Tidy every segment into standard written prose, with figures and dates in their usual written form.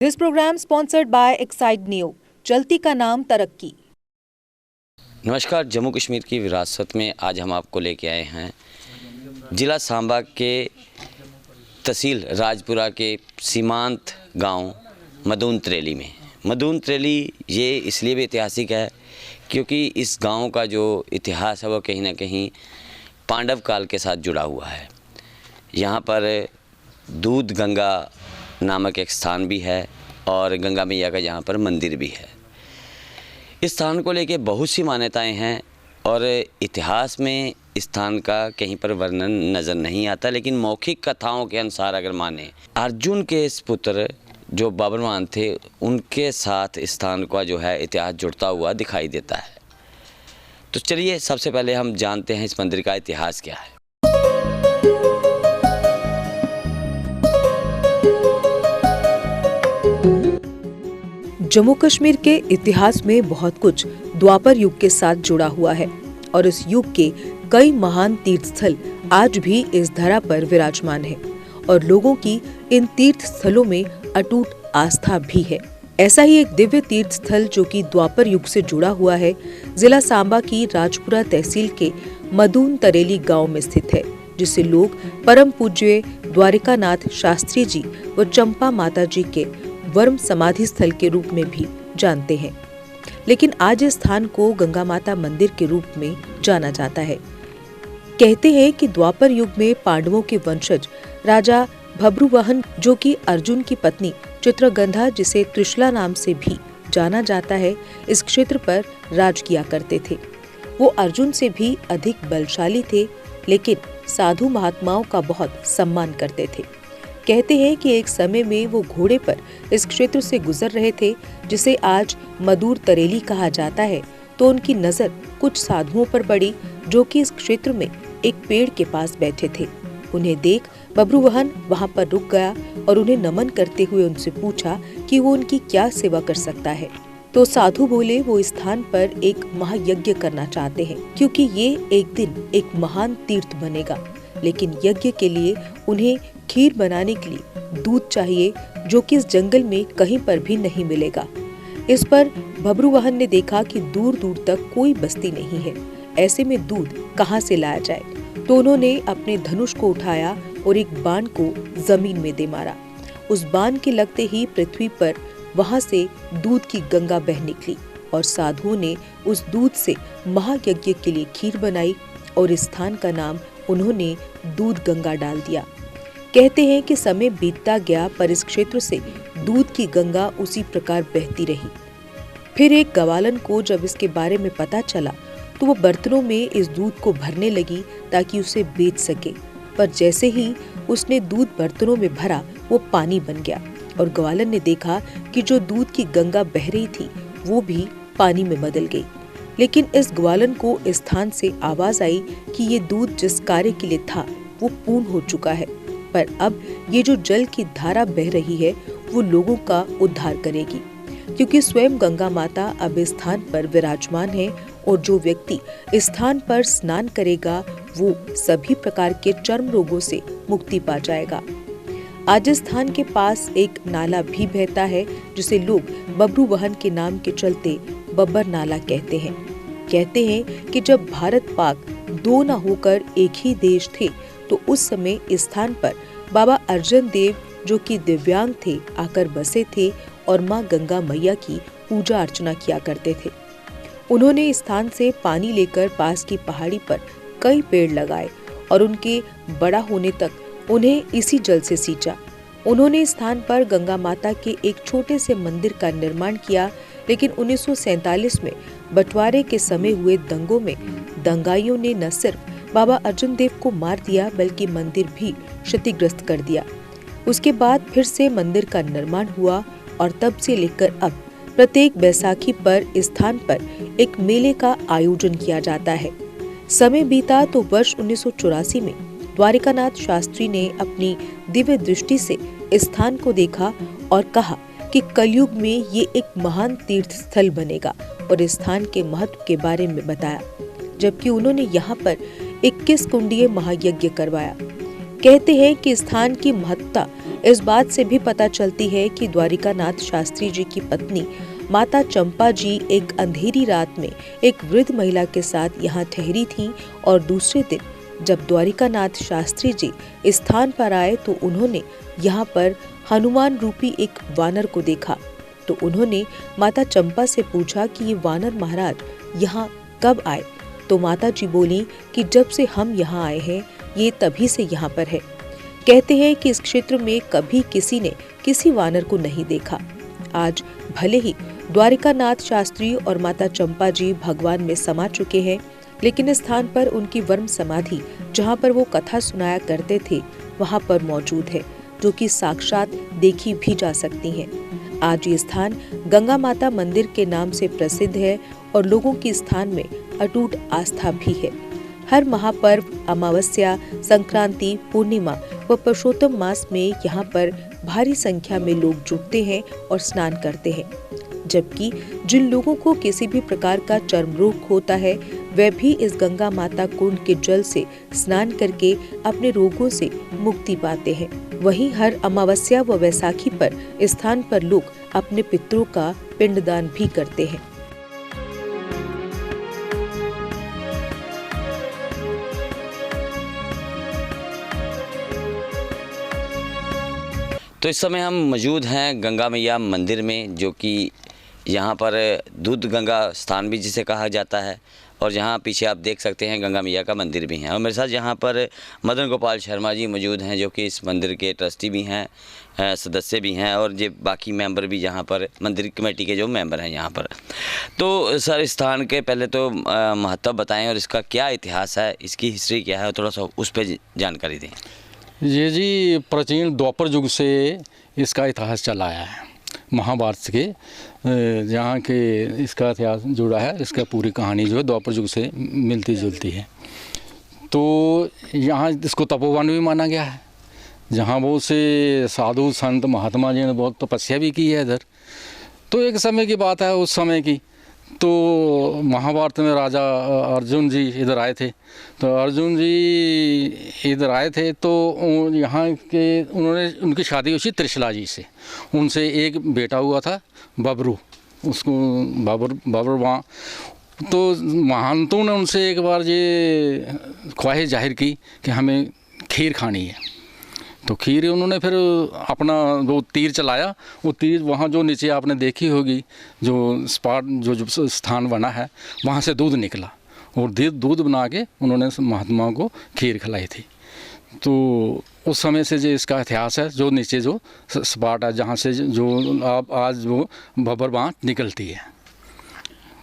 This program sponsored by Excite Neo. चलती का नाम तरक्की। नमस्कार। जम्मू कश्मीर की विरासत में आज हम आपको लेके आए हैं ज़िला सांबा के तहसील राजपुरा के सीमांत गांव मदून त्रेली में। मदून त्रेली ये इसलिए भी ऐतिहासिक है क्योंकि इस गांव का जो इतिहास है वो कहीं ना कहीं पांडव काल के साथ जुड़ा हुआ है। यहाँ पर दूध गंगा नामक एक स्थान भी है और गंगा मैया का यहाँ पर मंदिर भी है। इस स्थान को लेके बहुत सी मान्यताएं हैं और इतिहास में इस स्थान का कहीं पर वर्णन नज़र नहीं आता, लेकिन मौखिक कथाओं के अनुसार अगर माने अर्जुन के इस पुत्र जो बब्रवाहन थे उनके साथ इस स्थान का जो है इतिहास जुड़ता हुआ दिखाई देता है। तो चलिए सबसे पहले हम जानते हैं इस मंदिर का इतिहास क्या है। जम्मू कश्मीर के इतिहास में बहुत कुछ द्वापर युग के साथ जुड़ा हुआ है और इस युग के कई महान तीर्थ स्थल आज भी इस धरा पर विराजमान है और लोगों की इन तीर्थ स्थलों में अटूट आस्था भी है। ऐसा ही एक दिव्य तीर्थ स्थल जो कि द्वापर युग से जुड़ा हुआ है, जिला सांबा की राजपुरा तहसील के मदून तरेली गांव में स्थित है, जिसे लोग परम पूज्य द्वारिकानाथ शास्त्री जी व चंपा माता जी के वर्म समाधि स्थल के रूप में भी जानते हैं। लेकिन आज इस स्थान को गंगा माता मंदिर के रूप में जाना जाता है। कहते हैं कि द्वापर युग में पांडवों के वंशज राजा बब्रुवाहन, जो कि अर्जुन की पत्नी चित्रगंधा, जिसे त्रिशला नाम से भी जाना जाता है, इस क्षेत्र पर राज किया करते थे। वो अर्जुन से भी अधिक बलशाली थे, लेकिन साधु महात्माओं का बहुत सम्मान करते थे। कहते हैं कि एक समय में वो घोड़े पर इस क्षेत्र से गुजर रहे थे, जिसे आज मदूर तरेली कहा जाता है, तो उनकी नजर कुछ साधुओं पर पड़ी जो कि इस क्षेत्र में एक पेड़ के पास बैठे थे। उन्हें देख बब्रुवाहन वहां पर रुक गया और उन्हें नमन करते हुए उनसे पूछा कि वो उनकी क्या सेवा कर सकता है। तो साधु बोले वो इस स्थान पर एक महायज्ञ करना चाहते हैं, क्योंकि ये एक दिन एक महान तीर्थ बनेगा, लेकिन यज्ञ के लिए उन्हें खीर बनाने के लिए दूध चाहिए, जो कि इस जंगल में कहीं पर भी नहीं मिलेगा। इस पर बब्रुवाहन ने देखा कि दूर दूर तक कोई बस्ती नहीं है, ऐसे में दूध कहां से लाया जाए। तो उन्होंने अपने धनुष को उठाया और एक बाण को जमीन में दे मारा। उस बाण के लगते ही पृथ्वी पर वहां से दूध की गंगा बह निकली और साधुओं ने उस दूध से महायज्ञ के लिए खीर बनाई और इस स्थान का नाम उन्होंने दूध गंगा डाल दिया। कहते हैं कि समय बीतता गया, पर इस क्षेत्र से दूध की गंगा उसी प्रकार बहती रही। फिर एक ग्वालन को जब इसके बारे में पता चला तो वो बर्तनों में इस दूध को भरने लगी ताकि उसे बेच सके, पर जैसे ही उसने दूध बर्तनों में भरा वो पानी बन गया और ग्वालन ने देखा कि जो दूध की गंगा बह रही थी वो भी पानी में बदल गई। लेकिन इस ग्वालन को इस स्थान से आवाज आई कि ये दूध जिस कार्य के लिए था वो पूर्ण हो चुका है, पर अब ये जो जल की धारा बह रही है वो लोगों का उद्धार करेगी, क्योंकि स्वयं गंगा माता अब इस स्थान पर विराजमान है और जो व्यक्ति इस स्थान पर स्नान करेगा वो सभी प्रकार के चर्म रोगों से मुक्ति पा जाएगा। आज इस स्थान के पास एक नाला भी बहता है, जिसे लोग बब्रुवाहन के नाम के चलते बब्बर नाला कहते हैं। कहते हैं कि जब भारत पाक दो न होकर एक ही देश थे, तो उस समय इस स्थान पर बाबा अर्जन देव, जो कि दिव्यांग थे, आकर बसे थे और माँ गंगा मैया की पूजा अर्चना किया करते थे। उन्होंने इस स्थान से पानी लेकर पास की पहाड़ी पर कई पेड़ लगाए और उनके बड़ा होने तक उन्हें इसी जल से सींचा। उन्होंने इस स्थान पर गंगा माता के एक छोटे से मंदिर का निर्माण किया, लेकिन 1947 में बंटवारे के समय हुए दंगों में दंगाइयों ने न सिर्फ बाबा अर्जुन देव को मार दिया, बल्कि मंदिर भी क्षतिग्रस्त कर दिया। उसके बाद फिर से मंदिर का निर्माण हुआ और तब से लेकर अब प्रत्येक बैसाखी पर इस स्थान पर एक मेले का आयोजन किया जाता है। समय बीता तो वर्ष 1984 में द्वारिकानाथ शास्त्री ने अपनी दिव्य दृष्टि से इस स्थान को देखा और कहा कि कलयुग में ये एक महान तीर्थ स्थल बनेगा और इस स्थान के महत्व के बारे में बताया, जबकि उन्होंने यहाँ पर 21 कुंडीय महायज्ञ करवाया। कहते हैं कि स्थान की महत्ता इस बात से भी पता चलती है कि द्वारिकानाथ शास्त्री जी की पत्नी माता चंपा जी एक अंधेरी रात में एक वृद्ध महिला के साथ यहाँ ठहरी थीं और दूसरे दिन जब द्वारिकानाथ शास्त्री जी इस स्थान पर आए तो उन्होंने यहाँ पर हनुमान रूपी एक वानर को देखा। तो उन्होंने माता चंपा से पूछा कि ये वानर महाराज यहाँ कब आए। तो माता जी बोली कि जब से हम यहाँ आए हैं ये तभी से यहाँ पर है। कहते हैं कि इस क्षेत्र में कभी किसी ने किसी वानर को नहीं देखा। आज भले ही द्वारिकानाथ शास्त्री और माता चंपा जी भगवान में समा चुके हैं, लेकिन इस स्थान पर उनकी वर्म समाधि जहाँ पर वो कथा सुनाया करते थे वहाँ पर मौजूद है, जो कि साक्षात देखी भी जा सकती है। आज ये स्थान गंगा माता मंदिर के नाम से प्रसिद्ध है और लोगों की स्थान में अटूट आस्था भी है। हर महापर्व, अमावस्या, संक्रांति, पूर्णिमा व पुरुषोत्तम मास में यहाँ पर भारी संख्या में लोग जुटते हैं और स्नान करते हैं। जबकि जिन लोगों को किसी भी प्रकार का चर्म रोग होता है वे भी इस गंगा माता कुंड के जल से स्नान करके अपने रोगों से मुक्ति पाते हैं। वहीं हर अमावस्या व वैसाखी पर इस स्थान पर लोग अपने पितरों का पिंडदान भी करते हैं। तो इस समय हम मौजूद हैं गंगा मैया मंदिर में, जो कि यहाँ पर दूध गंगा स्थान भी जिसे कहा जाता है, और यहाँ पीछे आप देख सकते हैं गंगा मैया का मंदिर भी है। और मेरे साथ यहाँ पर मदन गोपाल शर्मा जी मौजूद हैं, जो कि इस मंदिर के ट्रस्टी भी हैं, सदस्य भी हैं, और ये बाकी मेंबर भी यहाँ पर मंदिर कमेटी के जो मेंबर हैं यहाँ पर। तो सर, इस स्थान के पहले तो महत्व बताएं और इसका क्या इतिहास है, इसकी हिस्ट्री क्या है, थोड़ा सा उस पर जानकारी दें। ये जी प्राचीन द्वापर युग से इसका इतिहास चला आया है। महाभारत के जहाँ के इसका इतिहास जुड़ा है, इसका पूरी कहानी जो है द्वापर युग से मिलती जुलती है। तो यहाँ इसको तपोवन भी माना गया है, जहाँ बहुत से साधु संत महात्मा जी ने बहुत तपस्या भी की है इधर। तो एक समय की बात है, उस समय की, तो महाभारत में राजा अर्जुन जी इधर आए थे। तो अर्जुन जी इधर आए थे तो यहाँ के उन्होंने उनकी शादी हुई थी त्रिशला जी से। उनसे एक बेटा हुआ था बबरू, उसको बबरवा। तो महंतों ने उनसे एक बार ये ख्वाहिश जाहिर की कि हमें खीर खानी है। तो खीर उन्होंने फिर अपना वो तीर चलाया, वो तीर वहाँ जो नीचे आपने देखी होगी जो स्पॉट जो स्थान बना है, वहाँ से दूध निकला और दूध बना के उन्होंने महात्माओं को खीर खिलाई थी। तो उस समय से जो इसका इतिहास है, जो नीचे जो स्पॉट है जहाँ से जो आप आज वो भबरबाँ निकलती है।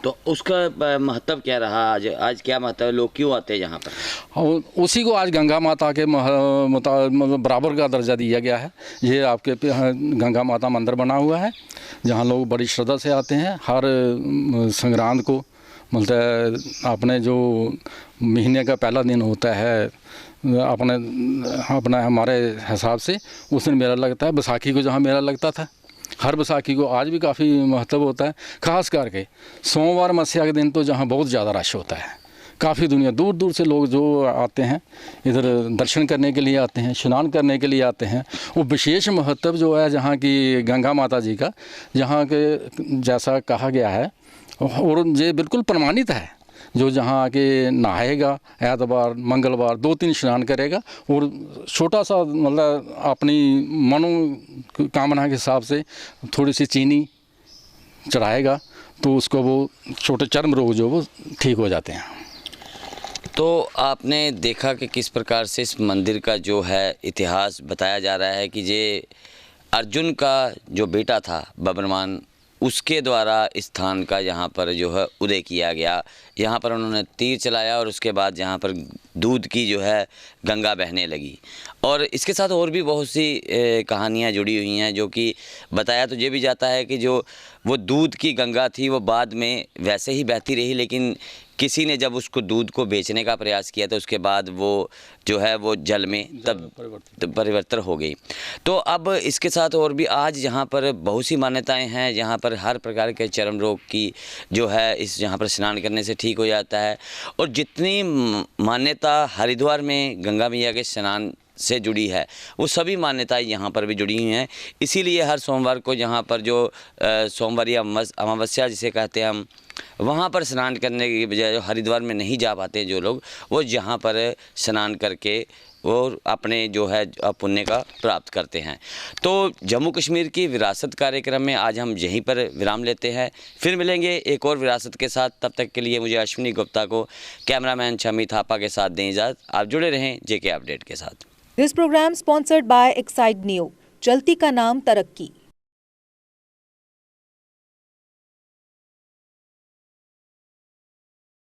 तो उसका महत्व क्या रहा, आज क्या महत्व है, लोग क्यों आते हैं यहाँ पर? और उसी को आज गंगा माता के मतलब बराबर का दर्जा दिया गया है। ये आपके गंगा माता मंदिर बना हुआ है, जहाँ लोग बड़ी श्रद्धा से आते हैं। हर संक्रांत को मतलब अपने जो महीने का पहला दिन होता है अपने हमारे हिसाब से, उस दिन मेला लगता है। बैसाखी को जहाँ मेला लगता था, हर बैसाखी को आज भी काफ़ी महत्व होता है। खास करके सोमवार मस्या के दिन तो जहाँ बहुत ज़्यादा रश होता है, काफ़ी दुनिया दूर दूर से लोग जो आते हैं इधर दर्शन करने के लिए आते हैं, स्नान करने के लिए आते हैं। वो विशेष महत्व जो है जहाँ की गंगा माता जी का, जहाँ के जैसा कहा गया है और ये बिल्कुल प्रमाणित है, जो जहाँ आके नहाएगा एतवार मंगलवार 2-3 स्नान करेगा और छोटा सा मतलब अपनी मनोकामना के हिसाब से थोड़ी सी चीनी चढ़ाएगा तो उसको वो छोटे चर्म रोग जो वो ठीक हो जाते हैं। तो आपने देखा कि किस प्रकार से इस मंदिर का जो है इतिहास बताया जा रहा है कि ये अर्जुन का जो बेटा था बब्रमान, उसके द्वारा इस स्थान का यहाँ पर जो है उदय किया गया। यहाँ पर उन्होंने तीर चलाया और उसके बाद यहाँ पर दूध की जो है गंगा बहने लगी। और इसके साथ और भी बहुत सी कहानियाँ जुड़ी हुई हैं, जो कि बताया तो ये भी जाता है कि जो वो दूध की गंगा थी वो बाद में वैसे ही बहती रही, लेकिन किसी ने जब उसको दूध को बेचने का प्रयास किया तो उसके बाद वो जो है वो जल में तब परिवर्तन हो गई। तो अब इसके साथ और भी आज यहाँ पर बहुत सी मान्यताएं हैं, यहाँ पर हर प्रकार के चर्म रोग की जो है इस यहाँ पर स्नान करने से ठीक हो जाता है। और जितनी मान्यता हरिद्वार में गंगा मैया के स्नान से जुड़ी है, वो सभी मान्यताएं यहाँ पर भी जुड़ी हुई हैं। इसीलिए हर सोमवार को यहाँ पर जो सोमवार या अमावस्या जिसे कहते हैं हम, वहाँ पर स्नान करने की बजाय जो हरिद्वार में नहीं जा पाते जो लोग, वो यहाँ पर स्नान करके और अपने जो है पुण्य का प्राप्त करते हैं। तो जम्मू कश्मीर की विरासत कार्यक्रम में आज हम यहीं पर विराम लेते हैं। फिर मिलेंगे एक और विरासत के साथ। तब तक के लिए मुझे अश्विनी गुप्ता को, कैमरामैन शमी थापा के साथ दें इजाज़त। आप जुड़े रहें जेके अपडेट के साथ। This programme sponsored by Exide Neo, चलती का नाम तरक्की।